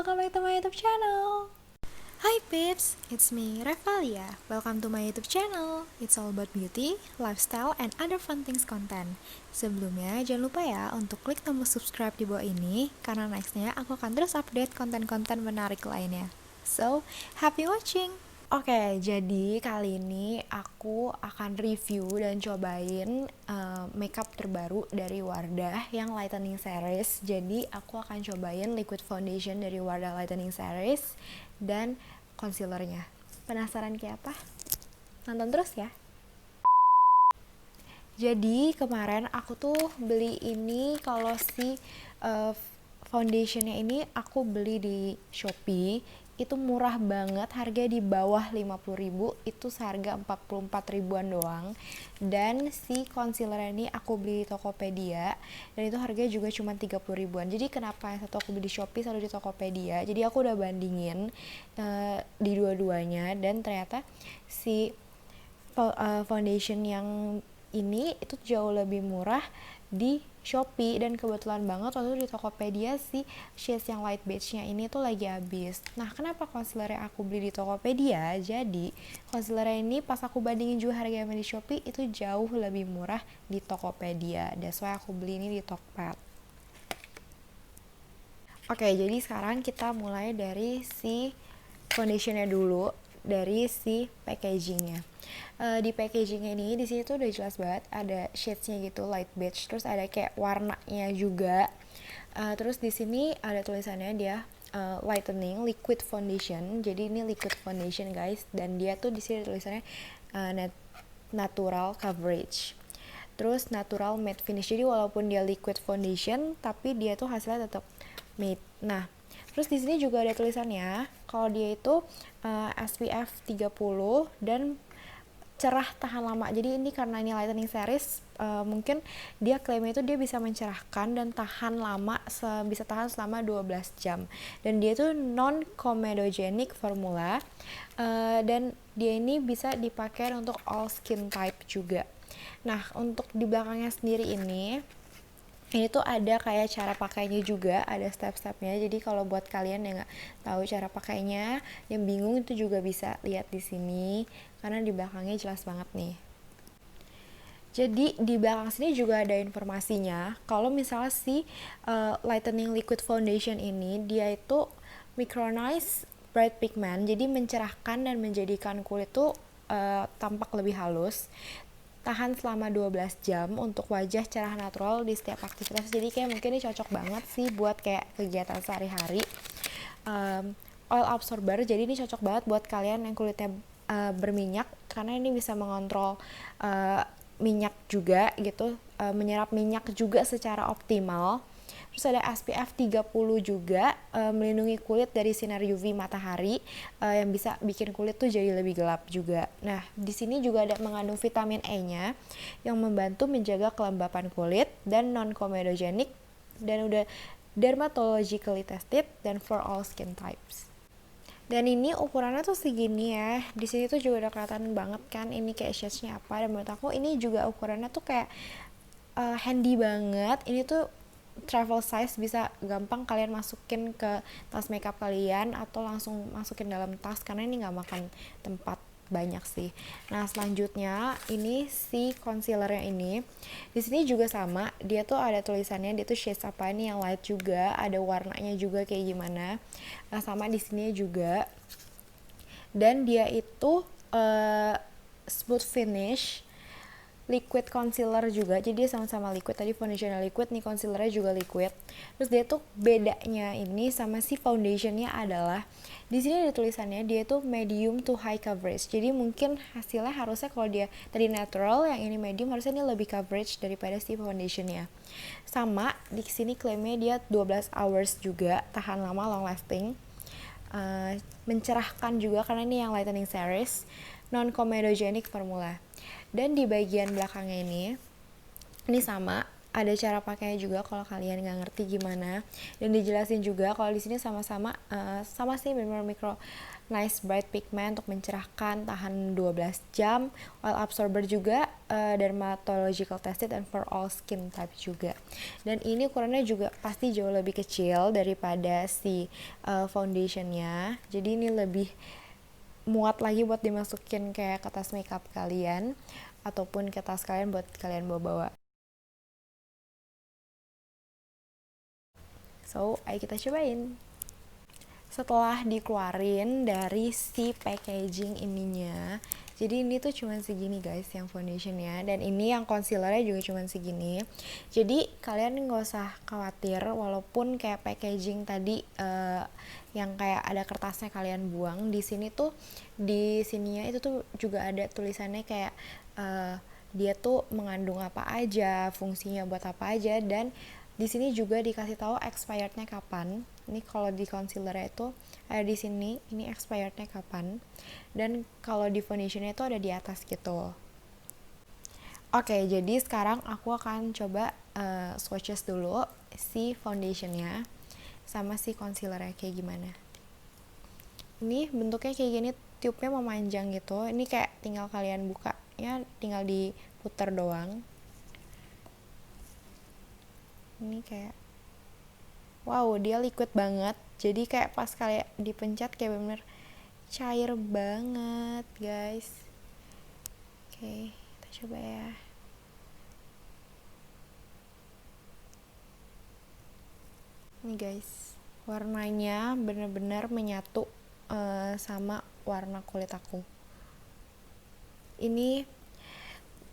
welcome back to my YouTube channel. Hi peeps, it's me Revalia. Welcome to my YouTube channel. It's all about beauty, lifestyle, and other fun things content. Sebelumnya jangan lupa ya untuk klik tombol subscribe di bawah ini, karena nextnya aku akan terus update konten-konten menarik lainnya. So, happy watching! Oke, jadi kali ini aku akan review dan cobain makeup terbaru dari Wardah yang Lightening Series. Jadi aku akan cobain liquid foundation dari Wardah Lightening Series dan concealernya. Penasaran kayak apa? Nonton terus ya! Jadi kemarin aku tuh beli ini, kalau si foundationnya ini aku beli di Shopee. Itu murah banget, harga di bawah 50.000, itu seharga 44 ribuan doang. Dan si concealer ini aku beli di Tokopedia, dan itu harganya juga cuma 30 ribuan. Jadi kenapa yang satu aku beli di Shopee, satu di Tokopedia? Jadi aku udah bandingin di dua-duanya, dan ternyata si foundation yang ini itu jauh lebih murah di Shopee, dan kebetulan banget waktu itu di Tokopedia si shades yang light beige-nya ini tuh lagi habis. Nah, kenapa concealer yang aku beli di Tokopedia? Jadi, concealer ini pas aku bandingin juga harganya di Shopee itu jauh lebih murah di Tokopedia. That's why aku beli ini di Tokped. Oke, jadi sekarang kita mulai dari si foundationnya dulu, dari si packagingnya. Di packaging ini di sini tuh udah jelas banget ada shades-nya gitu, light beige, terus ada kayak warnanya juga. Terus di sini ada tulisannya dia lightening liquid foundation. Jadi ini liquid foundation guys, dan dia tuh di sini tulisannya natural coverage. Terus natural matte finish. Jadi walaupun dia liquid foundation, tapi dia tuh hasilnya tetap matte. Nah, terus di sini juga ada tulisannya kalau dia itu SPF 30 dan cerah tahan lama. Jadi ini karena ini lightening series, mungkin dia klaimnya itu dia bisa mencerahkan dan tahan lama, bisa tahan selama 12 jam. Dan dia itu non comedogenic formula, dan dia ini bisa dipakai untuk all skin type juga. Nah, untuk di belakangnya sendiri ini tuh ada kayak cara pakainya juga, ada step-stepnya. Jadi kalau buat kalian yang nggak tahu cara pakainya, yang bingung, itu juga bisa lihat di sini karena di belakangnya jelas banget nih. Jadi di belakang sini juga ada informasinya kalau misalnya si lightening liquid foundation ini dia itu micronize bright pigment, jadi mencerahkan dan menjadikan kulit tuh tampak lebih halus, tahan selama 12 jam untuk wajah cerah natural di setiap aktivitas. Jadi kayak mungkin ini cocok banget sih buat kayak kegiatan sehari-hari. Oil absorber, jadi ini cocok banget buat kalian yang kulitnya berminyak, karena ini bisa mengontrol minyak juga gitu, menyerap minyak juga secara optimal. Terus ada SPF 30 juga, melindungi kulit dari sinar UV matahari, yang bisa bikin kulit tuh jadi lebih gelap juga. Nah, di sini juga ada mengandung vitamin E-nya yang membantu menjaga kelembapan kulit dan non comedogenic, dan udah dermatologically tested dan for all skin types. Dan ini ukurannya tuh segini ya. Di sini tuh juga udah kelihatan banget kan ini kayak shades-nya apa, dan menurut aku ini juga ukurannya tuh kayak handy banget. Ini tuh travel size, bisa gampang kalian masukin ke tas makeup kalian atau langsung masukin dalam tas, karena ini nggak makan tempat banyak sih. Nah, selanjutnya ini si concealernya ini. Di sini juga sama, dia tuh ada tulisannya, dia tuh shades apa, ini yang light juga, ada warnanya juga kayak gimana. Nah, sama di sini juga. Dan dia itu smooth finish, liquid concealer juga, jadi sama-sama liquid. Tadi foundationnya liquid, nih concealernya juga liquid. Terus dia tuh bedanya ini sama si foundationnya adalah di sini ada tulisannya dia tuh medium to high coverage. Jadi mungkin hasilnya harusnya kalau dia tadi natural, yang ini medium, harusnya ini lebih coverage daripada si foundationnya. Sama di sini klaimnya dia 12 hours juga, tahan lama, long lasting, mencerahkan juga karena ini yang lightening series, non comedogenic formula. Dan di bagian belakangnya ini sama ada cara pakainya juga kalau kalian nggak ngerti gimana, dan dijelasin juga kalau di sini sama-sama sama sih benar micro nice bright pigment untuk mencerahkan, tahan 12 jam, oil absorber juga, dermatological tested and for all skin type juga. Dan ini ukurannya juga pasti jauh lebih kecil daripada si foundationnya, jadi ini lebih muat lagi buat dimasukin kayak ke tas makeup kalian ataupun ke tas kalian buat kalian bawa-bawa. So, ayo kita cobain. Setelah dikeluarin dari si packaging ininya, jadi ini tuh cuman segini guys yang foundationnya, dan ini yang concealernya juga cuman segini. Jadi kalian nggak usah khawatir, walaupun kayak packaging tadi yang kayak ada kertasnya kalian buang, di sini tuh di sininya itu tuh juga ada tulisannya kayak dia tuh mengandung apa aja, fungsinya buat apa aja, dan di sini juga dikasih tahu expirednya kapan. Ini kalau di concealer itu ada di sini, ini expirednya kapan. Dan kalau di foundationnya itu ada di atas gitu. Oke, jadi sekarang aku akan coba swatches dulu si foundationnya sama si concealernya kayak gimana. Ini bentuknya kayak gini, tube-nya memanjang gitu. Ini kayak tinggal kalian buka, ya tinggal diputer doang. Ini kayak wow, dia liquid banget. Jadi kayak pas kayak dipencet kayak bener cair banget, guys. Oke, kita coba ya. Nih guys, warnanya bener-bener menyatu sama warna kulit aku. Ini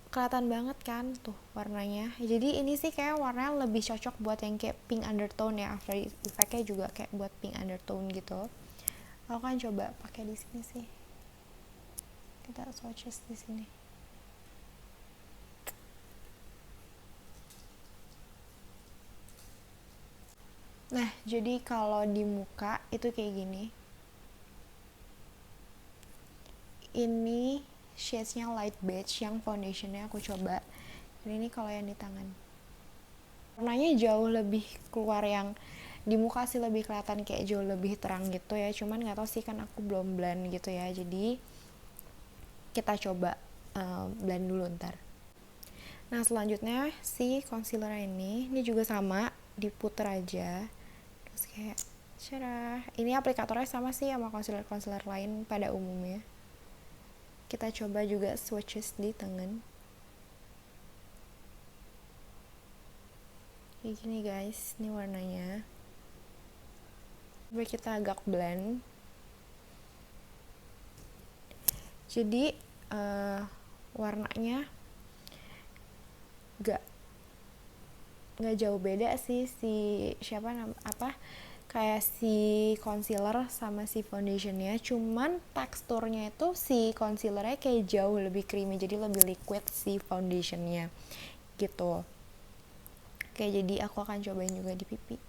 kelihatan banget kan tuh warnanya. Jadi ini sih kayak warnanya lebih cocok buat yang kayak pink undertone ya. After effect-nya juga kayak buat pink undertone gitu. Aku kan coba pakai di sini sih. Kita swatches di sini. Nah, jadi kalau di muka itu kayak gini. Ini shades-nya light beige yang foundationnya aku coba. Dan ini kalau yang di tangan. Warnanya jauh lebih keluar, yang di muka sih lebih kelihatan kayak jauh lebih terang gitu ya. Cuman nggak tahu sih kan aku belum blend gitu ya. Jadi kita coba blend dulu ntar. Nah selanjutnya si concealer ini juga sama, diputer aja. Terus kayak cerah. Ini aplikatornya sama sih sama concealer lain pada umumnya. Kita coba juga swatches di tangan. Kayak gini guys, ini warnanya. Coba kita agak blend. Jadi warnanya nggak jauh beda sih si kayak si concealer sama si foundationnya, cuman teksturnya itu si concealernya kayak jauh lebih creamy, jadi lebih liquid si foundationnya gitu. Oke, jadi aku akan cobain juga di pipi.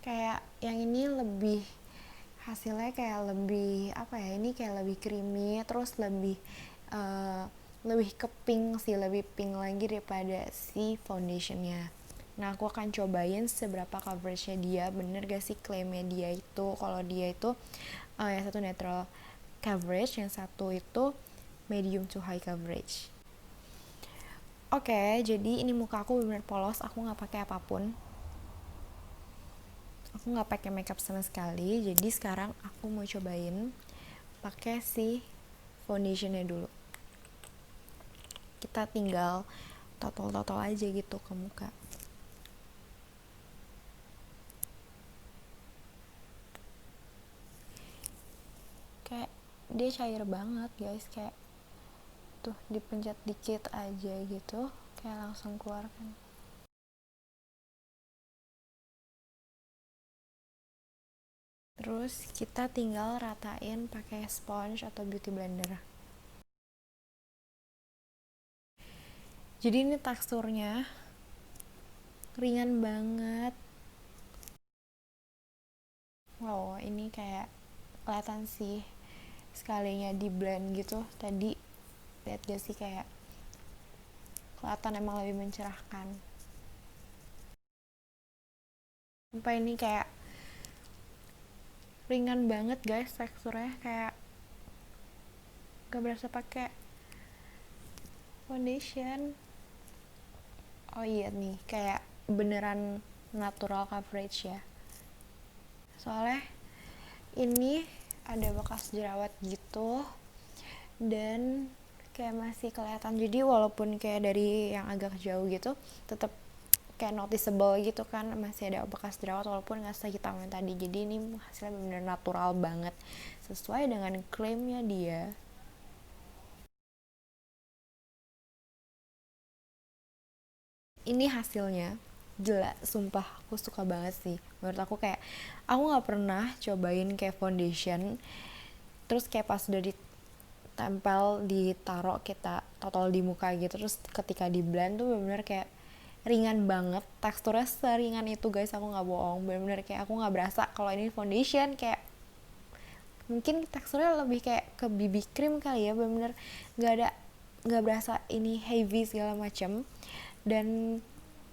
Kayak yang ini lebih hasilnya kayak lebih apa ya, ini kayak lebih creamy, terus lebih lebih ke pink sih, lebih pink lagi daripada si foundationnya. Nah aku akan cobain seberapa coveragenya dia, bener gak sih klaimnya dia itu kalau dia itu yang satu natural coverage, yang satu itu medium to high coverage. Oke, jadi ini muka aku bener polos, aku nggak pakai apapun, aku nggak pakai makeup sama sekali. Jadi sekarang aku mau cobain pakai si foundationnya dulu. Kita tinggal totol aja gitu ke muka. Kayak dia cair banget guys, kayak tuh dipencet dikit aja gitu kayak langsung keluar kan. Terus kita tinggal ratain pakai sponge atau beauty blender. Jadi ini teksturnya ringan banget. Wow, ini kayak kelihatan sih sekalinya di blend gitu tadi, lihat gak sih kayak kelihatan emang lebih mencerahkan. Sampai ini kayak ringan banget guys teksturnya, kayak gak berasa pakai foundation. Oh iya nih, kayak beneran natural coverage ya, soalnya ini ada bekas jerawat gitu dan kayak masih kelihatan, jadi walaupun kayak dari yang agak jauh gitu tetap kayak noticeable gitu kan, masih ada bekas jerawat walaupun nggak sehitam yang tadi. Jadi ini hasilnya bener natural banget sesuai dengan klaimnya dia. Ini hasilnya gila, sumpah aku suka banget sih. Menurut aku kayak aku nggak pernah cobain kayak foundation terus kayak pas udah ditempel ditaro kita total di muka gitu, terus ketika di blend tuh bener-bener kayak ringan banget, teksturnya seringan itu guys, aku nggak bohong, bener-bener kayak aku nggak berasa kalau ini foundation. Kayak mungkin teksturnya lebih kayak ke BB cream kali ya, bener-bener nggak ada, nggak berasa ini heavy segala macam. Dan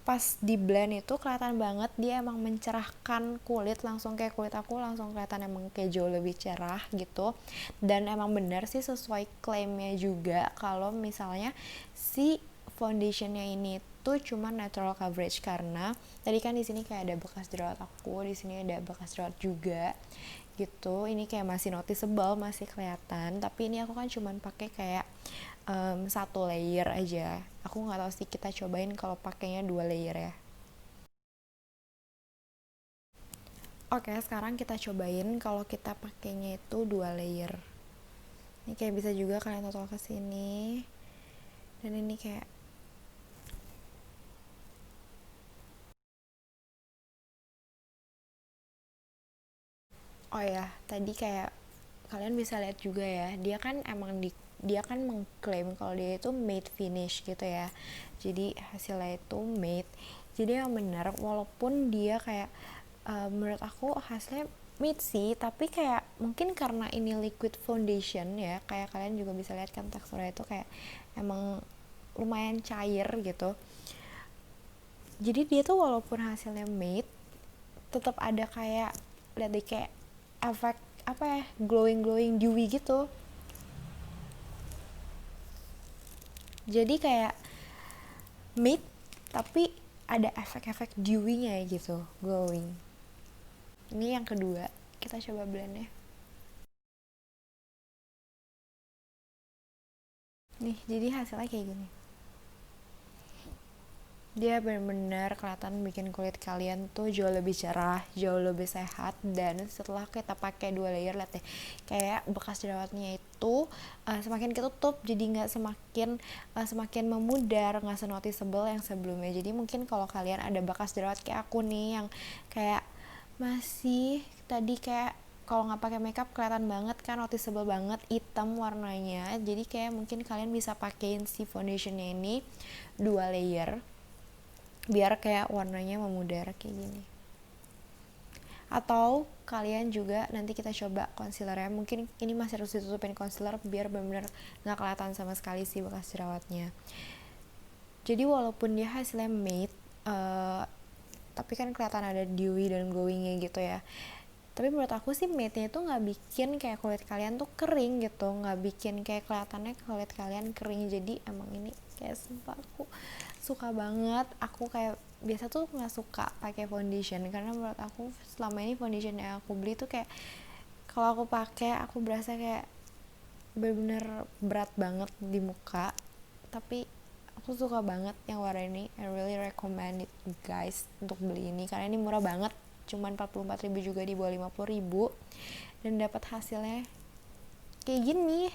pas di blend itu kelihatan banget dia emang mencerahkan kulit, langsung kayak kulit aku langsung kelihatan emang kayak jauh lebih cerah gitu. Dan emang bener sih sesuai klaimnya juga kalau misalnya si foundationnya ini tuh cuma natural coverage, karena tadi kan di sini kayak ada bekas jerawat aku, di sini ada bekas jerawat juga gitu. Ini kayak masih noticeable, masih kelihatan, tapi ini aku kan cuman pakai kayak satu layer aja. Aku nggak tahu sih, kita cobain kalau pakainya 2 layer ya. Oke, sekarang kita cobain kalau kita pakainya itu 2 layer. Ini kayak bisa juga kalian total ke sini. Dan ini kayak, oh ya, tadi kayak kalian bisa lihat juga ya, dia kan emang dia kan mengklaim kalau dia itu matte finish gitu ya. Jadi hasilnya itu matte. Jadi yang benar, walaupun dia kayak menurut aku hasilnya matte sih, tapi kayak mungkin karena ini liquid foundation ya, kayak kalian juga bisa lihat kan teksturnya itu kayak emang lumayan cair gitu. Jadi dia tuh walaupun hasilnya matte tetap ada kayak, lihat deh, kayak efek apa ya, glowing glowing dewy gitu. Jadi kayak matte tapi ada efek-efek dewy-nya gitu, glowing. Ini yang kedua, kita coba blend ya. Nih, jadi hasilnya kayak gini. Dia benar-benar kelihatan bikin kulit kalian tuh jauh lebih cerah, jauh lebih sehat. Dan setelah kita pakai 2 layer, lihat deh, kayak bekas jerawatnya itu semakin ketutup, jadi nggak semakin memudar, nggak senoticeable yang sebelumnya. Jadi mungkin kalau kalian ada bekas jerawat kayak aku nih, yang kayak masih tadi kayak kalau nggak pakai makeup kelihatan banget kan, noticeable banget hitam warnanya. Jadi kayak mungkin kalian bisa pakein si foundationnya ini 2 layer biar kayak warnanya memudar kayak gini. Atau kalian juga nanti kita coba concealernya, mungkin ini masih harus ditutupin concealer biar benar-benar nggak kelihatan sama sekali sih bekas jerawatnya. Jadi walaupun dia hasilnya matte, tapi kan kelihatan ada dewy dan glowingnya gitu ya. Tapi menurut aku sih matte-nya itu nggak bikin kayak kulit kalian tuh kering gitu, nggak bikin kayak kelihatannya kulit kalian kering. Jadi emang ini kayak sumpah aku suka banget. Aku kayak biasa tuh nggak suka pakai foundation karena menurut aku selama ini foundation yang aku beli tuh kayak kalau aku pakai aku berasa kayak bener-bener berat banget di muka. Tapi aku suka banget yang warna ini. I really recommend it guys untuk beli ini karena ini murah banget, cuman 44.000 juga, di bawah 50.000, dan dapat hasilnya kayak gini.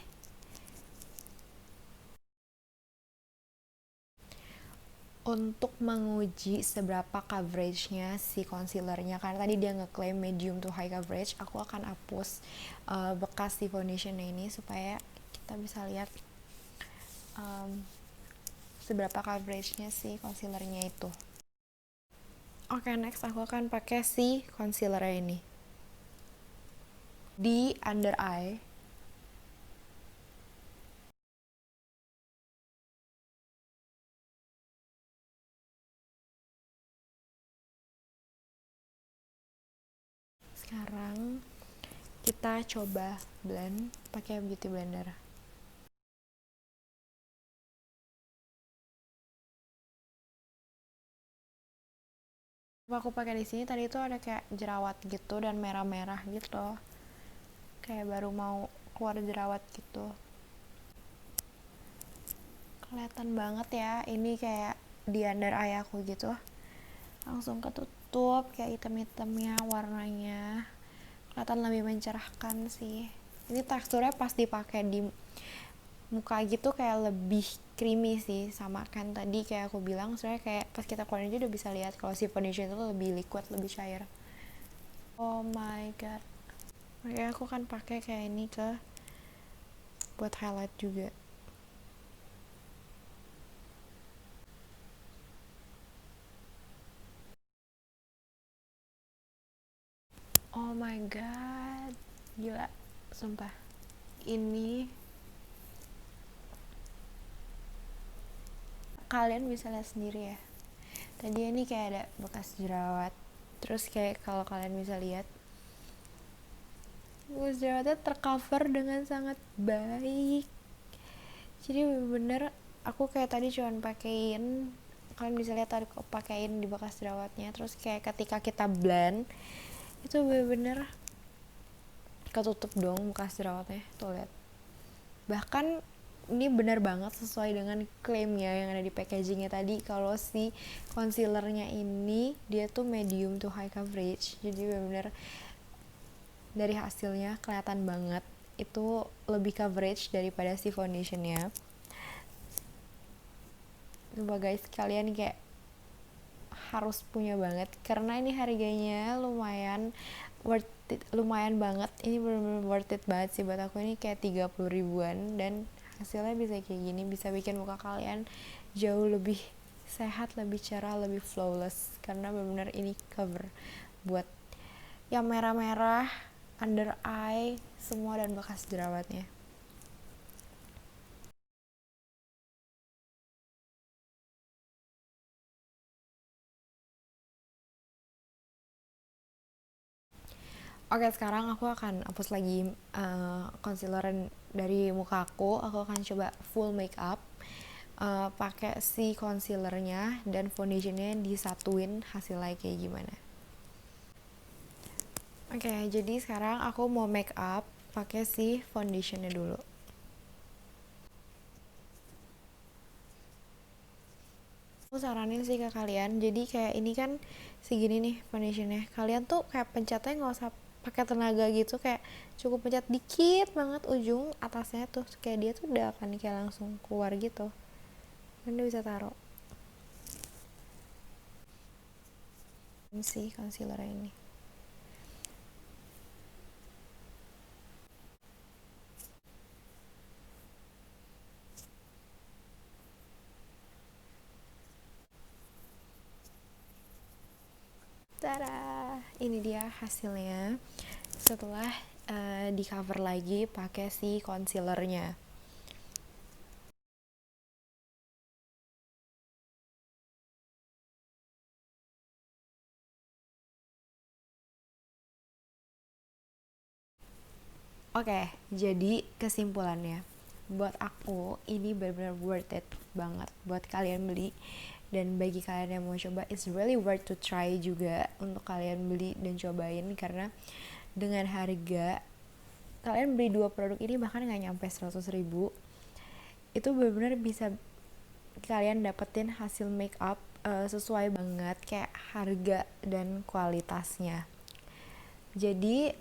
Untuk menguji seberapa coveragenya si concealernya, karena tadi dia ngeklaim medium to high coverage, aku akan hapus bekas si foundationnya ini supaya kita bisa lihat um, seberapa coveragenya si concealernya itu. Oke, next aku akan pakai si concealer ini. di under eye. Sekarang kita coba blend pakai beauty blender. Aku pakai di sini tadi tuh ada kayak jerawat gitu dan merah-merah gitu, kayak baru mau keluar jerawat gitu. Kelihatan banget ya, ini kayak di under eye aku gitu, langsung ketutup kayak hitam-hitamnya, warnanya kelihatan lebih mencerahkan sih. Ini teksturnya pas dipakai di muka gitu kayak lebih creamy sih, sama kan tadi kayak aku bilang sebenarnya kayak pas kita keluarin aja udah bisa lihat kalau si foundation itu lebih liquid, lebih cair. Oh my god, makanya aku kan pakai kayak ini ke buat highlight juga. Oh my god, gila, sumpah. Ini kalian bisa lihat sendiri ya. Tadi ini kayak ada bekas jerawat. Terus kayak kalau kalian bisa lihat, bekas jerawatnya tercover dengan sangat baik. Jadi bener-bener aku kayak tadi cuman pakein, kalian bisa lihat tadi aku pakein di bekas jerawatnya. Terus kayak ketika kita blend, itu bener-bener ketutup dong bekas jerawatnya. Tuh lihat. Bahkan ini benar banget sesuai dengan klaimnya yang ada di packagingnya tadi, kalau si concealernya ini dia tuh medium to high coverage. Jadi benar-benar dari hasilnya kelihatan banget itu lebih coverage daripada si foundationnya. Coba guys, kalian kayak harus punya banget karena ini harganya lumayan worth it, lumayan banget. Ini benar-benar worth it banget sih buat aku. Ini kayak 30 ribuan dan hasilnya bisa kayak gini, bisa bikin muka kalian jauh lebih sehat, lebih cerah, lebih flawless karena benar-benar ini cover buat yang merah-merah, under eye semua, dan bekas jerawatnya. Oke, sekarang aku akan hapus lagi concealer dari muka aku. Aku akan coba full makeup, pakai si concealernya dan foundationnya disatuin, hasilnya kayak gimana. Oke, jadi sekarang aku mau make up pakai si foundationnya dulu. Aku saranin sih ke kalian, jadi kayak ini kan segini nih foundationnya, kalian tuh kayak pencetnya nggak usah pakai tenaga gitu, kayak cukup pencet dikit banget ujung atasnya tuh, kayak dia tuh udah akan kayak langsung keluar gitu. Anda bisa taruh si concealer ini. Tada, ini dia hasilnya setelah di cover lagi pakai si concealernya. Oke, jadi kesimpulannya, buat aku ini benar-benar worth it banget buat kalian beli, dan bagi kalian yang mau coba, it's really worth to try juga untuk kalian beli dan cobain, karena dengan harga kalian beli dua produk ini bahkan nggak nyampe 100 ribu, itu benar-benar bisa kalian dapetin hasil make up sesuai banget kayak harga dan kualitasnya. Jadi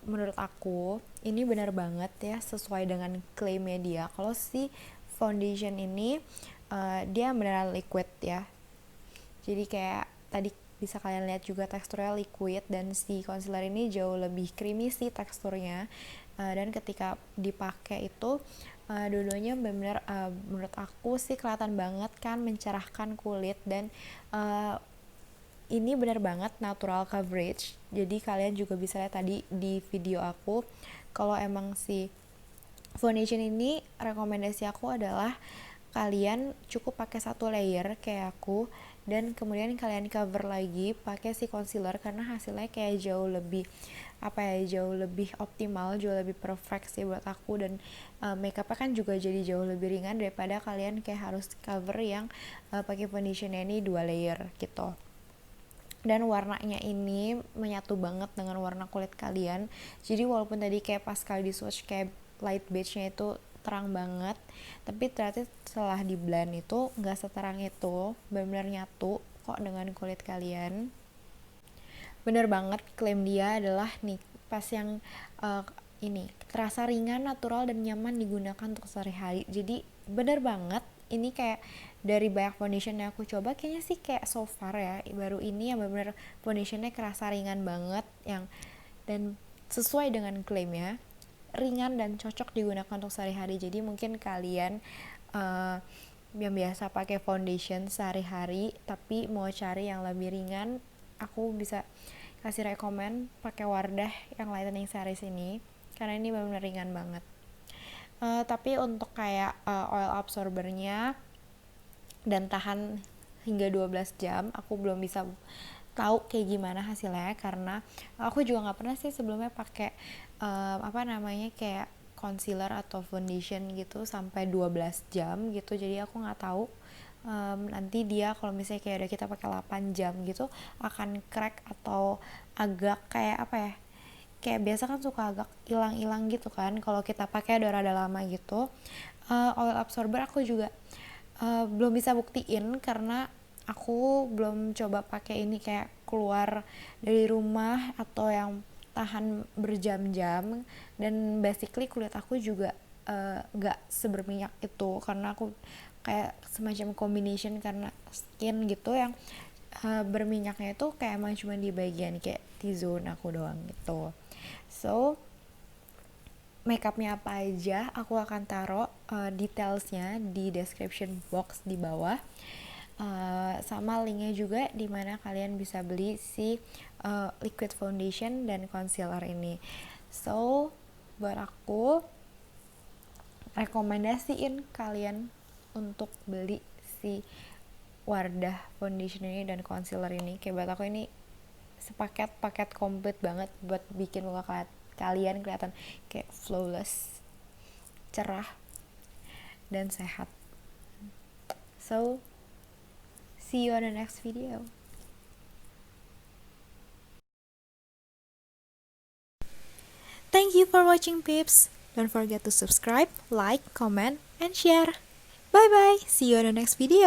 menurut aku ini benar banget ya, sesuai dengan klaimnya dia. Kalau si foundation ini dia beneran liquid ya. Jadi kayak tadi bisa kalian lihat juga teksturnya liquid, dan si concealer ini jauh lebih creamy sih teksturnya. Dan ketika dipakai itu dua-duanya benar-benar menurut aku sih kelihatan banget kan mencerahkan kulit, dan ini benar banget natural coverage. Jadi kalian juga bisa lihat tadi di video aku kalau emang si foundation ini rekomendasi aku adalah kalian cukup pakai satu layer kayak aku, dan kemudian kalian cover lagi pakai si concealer karena hasilnya kayak jauh lebih jauh lebih optimal, jauh lebih perfect sih buat aku. Dan makeupnya kan juga jadi jauh lebih ringan daripada kalian kayak harus cover yang pakai foundationnya ini 2 layer gitu. Dan warnanya ini menyatu banget dengan warna kulit kalian, jadi walaupun tadi kayak pas kali di swatch kayak light beige-nya itu terang banget, tapi ternyata setelah di blend itu nggak seterang itu, benar-benar nyatu kok dengan kulit kalian. Bener banget, klaim dia adalah nih pas yang uh, ini terasa ringan, natural, dan nyaman digunakan untuk sehari-hari. Jadi bener banget, ini kayak dari banyak foundation yang aku coba kayaknya sih kayak so far ya baru ini yang bener-bener foundationnya kerasa ringan banget, yang dan sesuai dengan klaimnya, ringan dan cocok digunakan untuk sehari-hari. Jadi mungkin kalian uh, yang biasa pakai foundation sehari-hari tapi mau cari yang lebih ringan, aku bisa kasih rekomen pakai Wardah yang lightening series ini karena ini benar-benar ringan banget. Tapi untuk kayak oil absorbernya dan tahan hingga 12 jam aku belum bisa tahu kayak gimana hasilnya, karena aku juga nggak pernah sih sebelumnya pakai kayak concealer atau foundation gitu sampai 12 jam gitu, jadi aku nggak tahu nanti dia kalau misalnya kayak udah kita pakai 8 jam gitu akan crack atau agak kayak kayak biasa kan suka agak hilang-hilang gitu kan kalau kita pakai udah rada lama gitu. Oil absorber aku juga belum bisa buktiin karena aku belum coba pakai ini kayak keluar dari rumah atau yang tahan berjam-jam, dan basically kulit aku juga gak seberminyak itu karena aku kayak semacam combination karena skin gitu yang berminyaknya itu kayak emang cuma di bagian kayak T-zone aku doang gitu. So makeupnya apa aja aku akan taruh detailsnya di description box di bawah, sama linknya juga dimana kalian bisa beli si liquid foundation dan concealer ini. So buat aku rekomendasiin kalian untuk beli si Wardah foundation ini dan concealer ini. Kayak buat aku ini paket komplit banget buat bikin muka kalian kelihatan kayak flawless, cerah, dan sehat. So, see you on the next video. Thank you for watching, peeps. Don't forget to subscribe, like, comment, and share. Bye bye. See you on the next video.